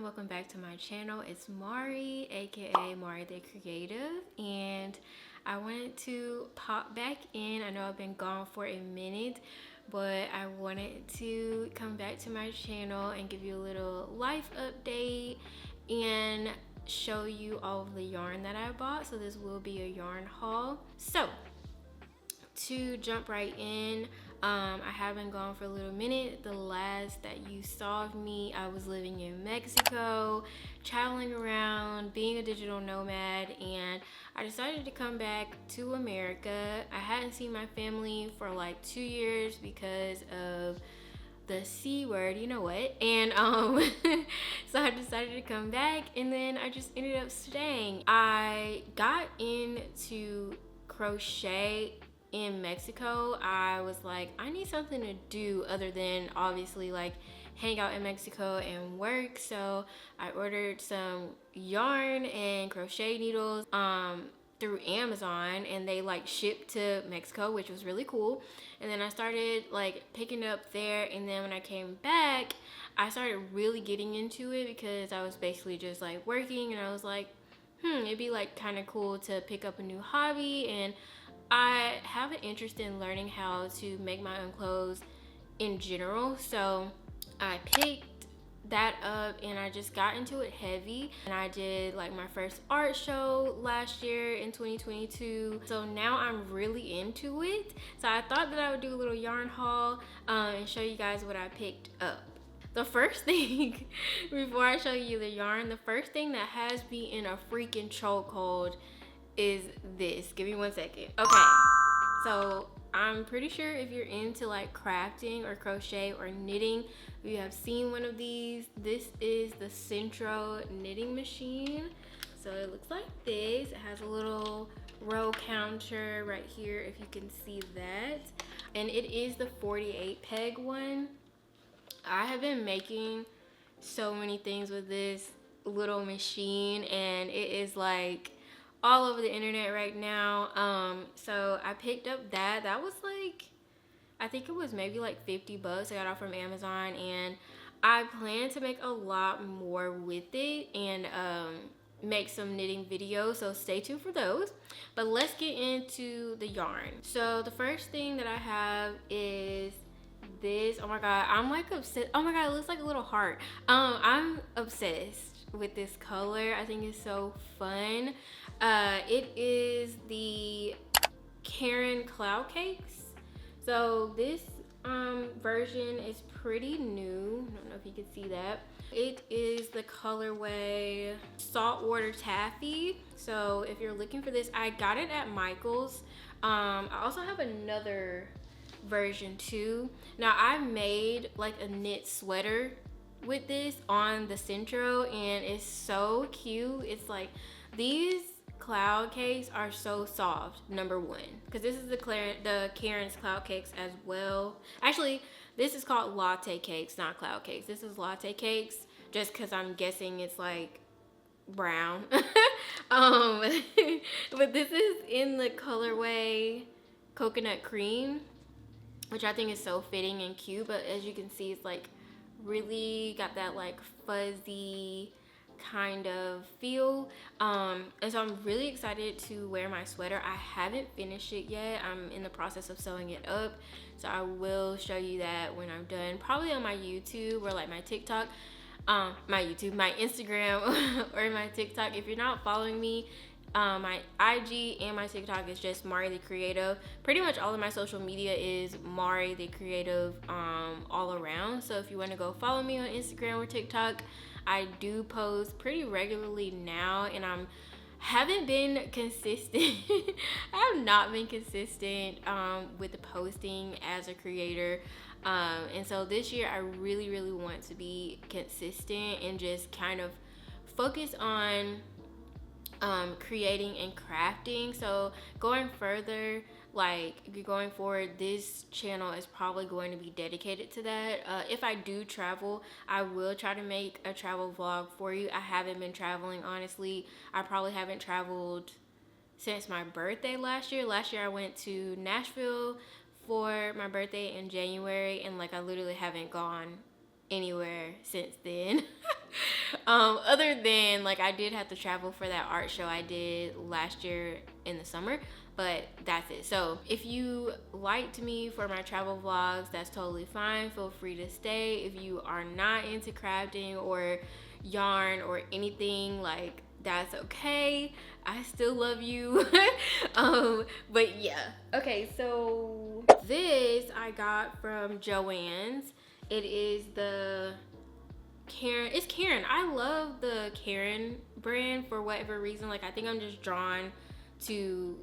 welcome back to my channel. It's Mari, aka Mari the Creative, and I wanted to pop back in. I know I've been gone for a minute, but I wanted to come back to my channel and give you a little life update and show you all of the yarn that I bought. So this will be a yarn haul. So to jump right in, I have been gone for a little minute. The last that you saw of me, I was living in Mexico, traveling around, being a digital nomad, and I decided to come back to America. I hadn't seen my family for like 2 years because of the C word, you know what, and so I decided to come back, and then I just ended up staying. I got into crochet in Mexico. I was like, I need something to do other than obviously like hang out in Mexico and work. So I ordered some yarn and crochet needles through Amazon, and they like shipped to Mexico, which was really cool. And then I started like picking up there, and then when I came back, I started really getting into it because I was basically just like working, and I was like, it'd be like kind of cool to pick up a new hobby. And I have an interest in learning how to make my own clothes in general, so I picked that up and I just got into it heavy, and I did like my first art show last year in 2022, so now I'm really into it. So I thought that I would do a little yarn haul and show you guys what I picked up. The first thing, before I show you the yarn, the first thing that has me in a freaking chokehold is this. Give me 1 second. Okay, so I'm pretty sure if you're into like crafting or crochet or knitting, you have seen one of these. This is the Sentro knitting machine. So it looks like this. It has a little row counter right here, if you can see that, and it is the 48 peg one. I have been making so many things with this little machine, and it is like all over the internet right now. So I picked up that was like, I think it was maybe like 50 bucks. I got off from Amazon, and I plan to make a lot more with it and make some knitting videos, so stay tuned for those. But let's get into the yarn. So the first thing that I have is this. Oh my god, I'm like obsessed. Oh my god, it looks like a little heart. I'm obsessed with this color. I think it's so fun. It is the Karen Cloud Cakes. So this version is pretty new. I don't know if you can see that. It is the colorway Saltwater Taffy. So if you're looking for this, I got it at Michael's. I also have another version too. Now I made like a knit sweater with this on the Centro, and it's so cute. It's like, these cloud cakes are so soft, number one, because this is the Karen's cloud cakes as well. Actually, this is called latte cakes, not cloud cakes. This is latte cakes, just because I'm guessing it's like brown. But this is in the colorway coconut cream, which I think is so fitting and cute. But as you can see, it's like really got that like fuzzy kind of feel, and so I'm really excited to wear my sweater. I haven't finished it yet. I'm in the process of sewing it up, so I will show you that when I'm done, probably on my YouTube or like my TikTok, my Instagram or my TikTok. If you're not following me, my IG and my TikTok is just Mari the Creative. Pretty much all of my social media is Mari the Creative all around. So if you want to go follow me on Instagram or TikTok, I do post pretty regularly now, and haven't been consistent. I have not been consistent with the posting as a creator. And so this year I really want to be consistent and just kind of focus on creating and crafting. So going forward, this channel is probably going to be dedicated to that. If I do travel, I will try to make a travel vlog for you. I haven't been traveling, honestly. I probably haven't traveled since my birthday last year. Last year I went to Nashville for my birthday in January, and like I literally haven't gone anywhere since then. Other than like I did have to travel for that art show I did last year in the summer, but that's it. So if you liked me for my travel vlogs, that's totally fine. Feel free to stay. If you are not into crafting or yarn or anything, like that's okay. I still love you. But yeah. Okay, so this I got from Joann's. It is the Karen. It's Karen. I love the Karen brand for whatever reason. Like I think I'm just drawn to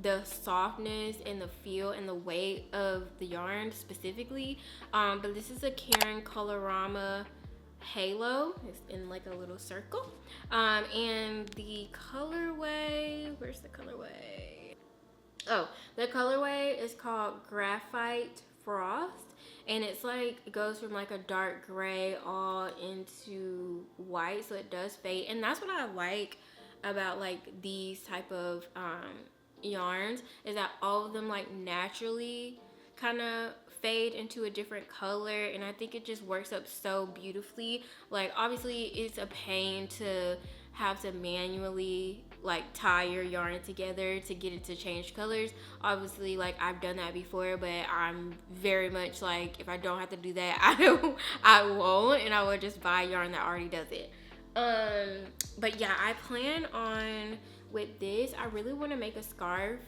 the softness and the feel and the weight of the yarn specifically. But this is a Karen Colorama Halo. It's in like a little circle. And the colorway, where's the colorway? Oh, the colorway is called Graphite Frost, and it's like it goes from like a dark gray all into white, so it does fade. And that's what I like about like these type of yarns, is that all of them like naturally kind of fade into a different color, and I think it just works up so beautifully. Like obviously it's a pain to have to manually like tie your yarn together to get it to change colors. Obviously like I've done that before, but I'm very much like, if I don't have to do that, I won't, and I will just buy yarn that already does it. But yeah, I plan on, with this, I really want to make a scarf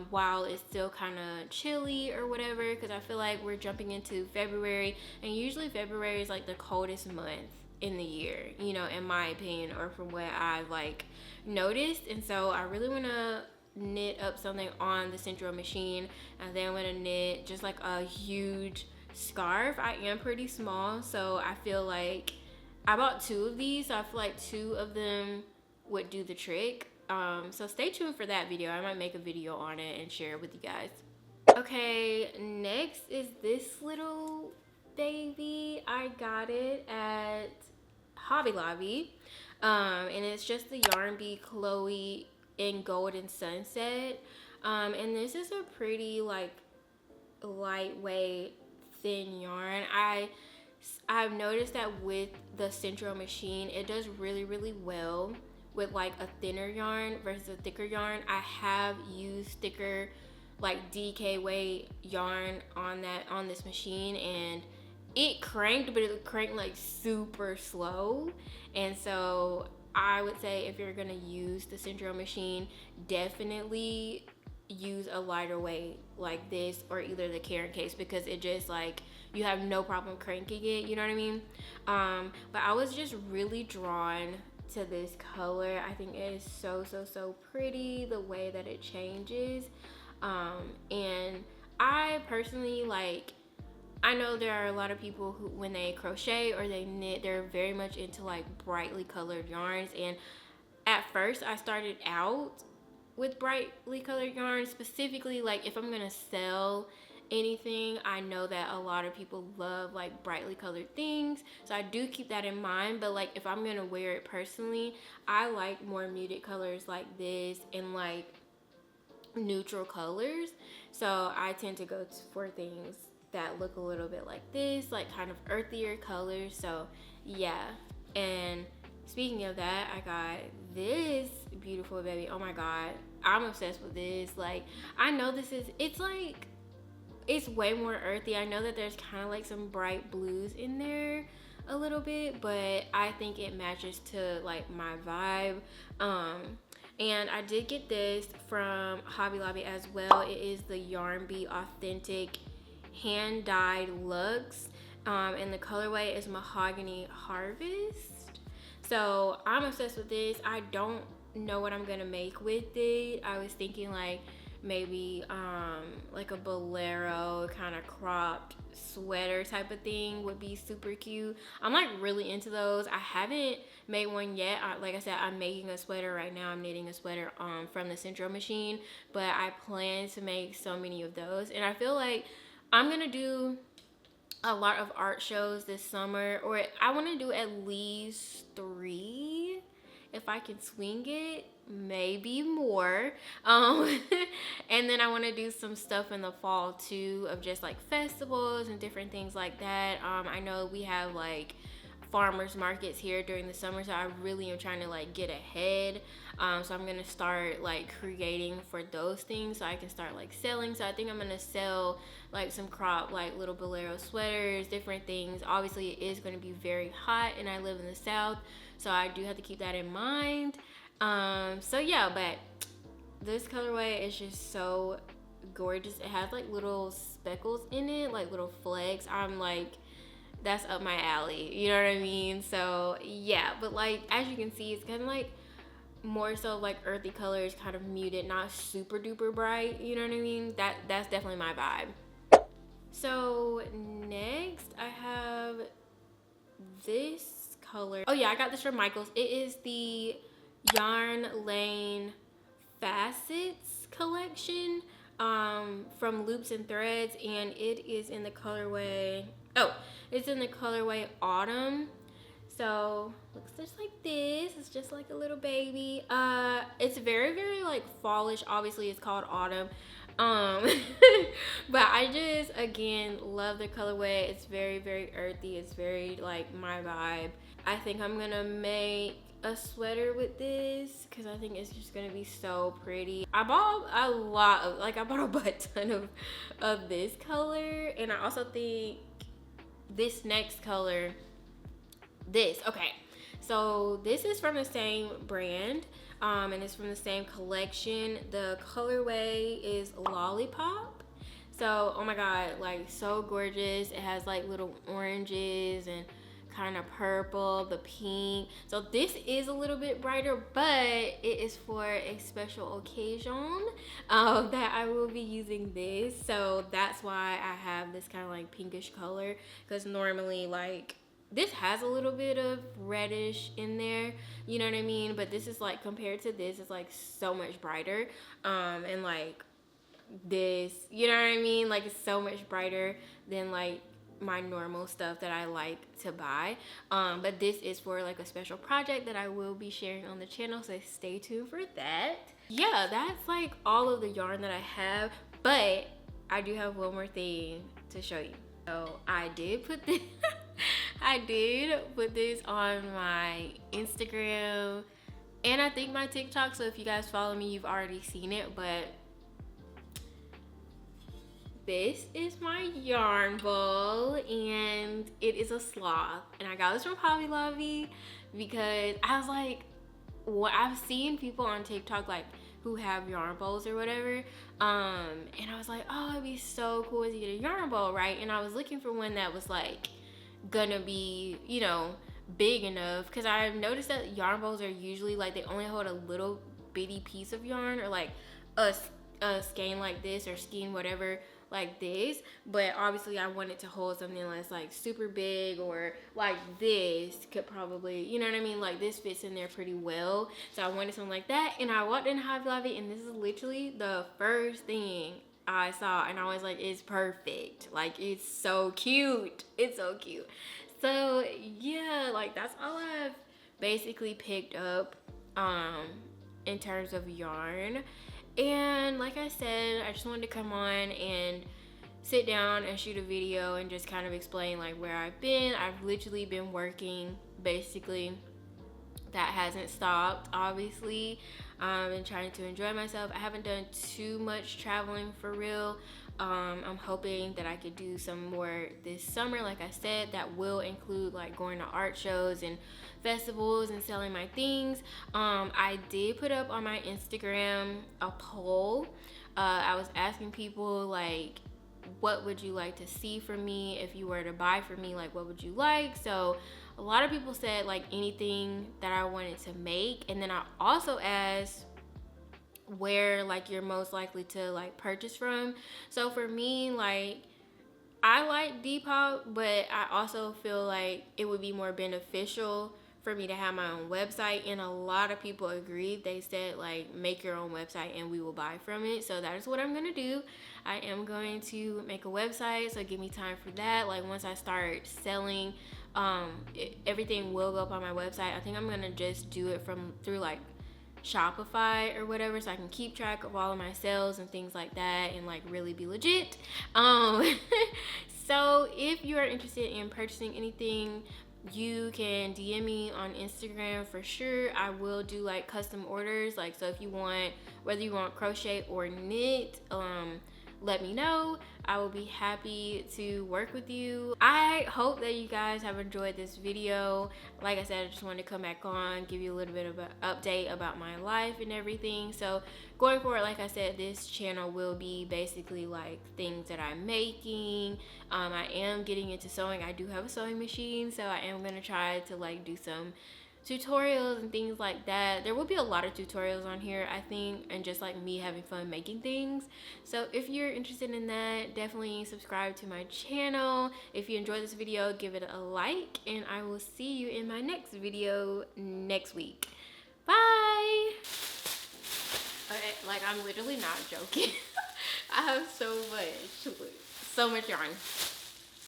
while it's still kind of chilly or whatever, because I feel like we're jumping into February, and usually February is like the coldest month in the year, you know, in my opinion, or from what I've like noticed. And so I really want to knit up something on the Centro machine, and then I'm going to knit just like a huge scarf. I am pretty small, so I feel like I bought 2 of these, so I feel like 2 of them would do the trick. So stay tuned for that video. I might make a video on it and share it with you guys. Okay, next is this little baby. I got it at Hobby Lobby, and it's just the Yarn Bee Chloe in Golden Sunset, and this is a pretty like lightweight thin yarn. I've noticed that with the Centro machine, it does really well with like a thinner yarn versus a thicker yarn. I have used thicker like DK weight yarn on this machine, and it cranked, but it cranked like super slow. And so I would say if you're gonna use the Centro machine, definitely use a lighter weight like this, or either the Karen case, because it just like, you have no problem cranking it, you know what I mean? But I was just really drawn to this color. I think it is so pretty, the way that it changes. And I personally like, I know there are a lot of people who, when they crochet or they knit, they're very much into like brightly colored yarns. And at first I started out with brightly colored yarns, specifically like if I'm gonna sell anything, I know that a lot of people love like brightly colored things, so I do keep that in mind. But like if I'm gonna wear it personally, I like more muted colors like this and like neutral colors, so I tend to go for things that look a little bit like this, like kind of earthier colors. So yeah. And speaking of that, I got this beautiful baby. Oh my god, I'm obsessed with this. Like I know this is, it's like, it's way more earthy. I know that there's kind of like some bright blues in there a little bit, but I think it matches to like my vibe. And I did get this from Hobby Lobby as well. It is the Yarn Bee Authentic hand dyed luxe, and the colorway is Mahogany Harvest. So I'm obsessed with this. I don't know what I'm gonna make with it. I was thinking like maybe like a bolero kind of cropped sweater type of thing would be super cute. I'm like really into those. I haven't made one yet. Like I said, I'm making a sweater right now. I'm knitting a sweater from the Centro machine, but I plan to make so many of those. And I feel like I'm gonna do a lot of art shows this summer, or I want to do at least 3 if I can swing it, maybe more. And then I want to do some stuff in the fall too, of just like festivals and different things like that. I know we have like farmers markets here during the summer, so I really am trying to like get ahead. So I'm gonna start like creating for those things so I can start like selling. So I think I'm gonna sell like some crop like little bolero sweaters, different things. Obviously it is gonna be very hot and I live in the South, so I do have to keep that in mind. So yeah, but this colorway is just so gorgeous. It has like little speckles in it, like little flecks. I'm like, that's up my alley, you know what I mean? So yeah, but like as you can see, it's kind of like more so like earthy colors, kind of muted, not super duper bright, you know what I mean? That's definitely my vibe. So next I have this color. Oh yeah, I got this from Michael's. It is the Yarn Lane Facets collection from Loops and Threads, and it is in the colorway, it's in the colorway Autumn. So looks just like this. It's just like a little baby. It's very like fallish. Obviously it's called Autumn. But I just again love the colorway. It's very earthy. It's very like my vibe. I think I'm gonna make a sweater with this because I think it's just gonna be so pretty. I bought a lot of, like I bought a butt ton of this color, and I also think this next color, okay, so this is from the same brand, and it's from the same collection. The colorway is Lollipop. So oh my god, like so gorgeous. It has like little oranges and kind of purple, the pink. So this is a little bit brighter, but it is for a special occasion that I will be using this. So that's why I have this kind of like pinkish color, because normally like this has a little bit of reddish in there, you know what I mean? But this is like, compared to this, it's like so much brighter. And like this, you know what I mean? Like it's so much brighter than like my normal stuff that I like to buy. But this is for like a special project that I will be sharing on the channel, so stay tuned for that. Yeah, that's like all of the yarn that I have, but I do have one more thing to show you. So I did put this I did put this on my Instagram and I think my TikTok, so if you guys follow me, you've already seen it. But this is my yarn bowl, and it is a sloth, and I got this from Hobby Lobby because I was like, what, I've seen people on TikTok like who have yarn bowls or whatever, and I was like, oh, it'd be so cool to get a yarn bowl, right? And I was looking for one that was like gonna be, you know, big enough, because I've noticed that yarn bowls are usually like they only hold a little bitty piece of yarn, or like a skein like this, or skein whatever like this. But obviously I wanted to hold something that's like super big, or like this could probably, you know what I mean, like this fits in there pretty well. So I wanted something like that, and I walked in Hobby Lobby, and this is literally the first thing I saw, and I was like, it's perfect. Like it's so cute. It's so cute. So yeah, like that's all I've basically picked up in terms of yarn. And like I said, I just wanted to come on and sit down and shoot a video and just kind of explain like where I've been. I've literally been working, basically. That hasn't stopped, obviously. And trying to enjoy myself. I haven't done too much traveling for real. I'm hoping that I could do some more this summer. Like I said, that will include like going to art shows and festivals and selling my things. I did put up on my Instagram a poll. I was asking people like, what would you like to see from me? If you were to buy from me, like what would you like? So a lot of people said like anything that I wanted to make. And then I also asked where like you're most likely to like purchase from. So for me, like I like Depop, but I also feel like it would be more beneficial for me to have my own website, and a lot of people agreed. They said like make your own website and we will buy from it. So that is what I'm gonna do. I am going to make a website, so give me time for that. Like once I start selling, everything will go up on my website. I think I'm gonna just do it through like Shopify or whatever, so I can keep track of all of my sales and things like that, and like really be legit. So if you are interested in purchasing anything, you can DM me on Instagram for sure. I will do like custom orders. Like, so if you want, whether you want crochet or knit, let me know. I will be happy to work with you. I hope that you guys have enjoyed this video. Like I said, I just wanted to come back on, give you a little bit of an update about my life and everything. So going forward, like I said, this channel will be basically like things that I'm making. I am getting into sewing. I do have a sewing machine, so I am gonna try to like do some tutorials and things like that. There will be a lot of tutorials on here, I think, and just like me having fun making things. So if you're interested in that, definitely subscribe to my channel. If you enjoyed this video, give it a like, and I will see you in my next video next week. Bye. Okay, like I'm literally not joking. I have so much yarn.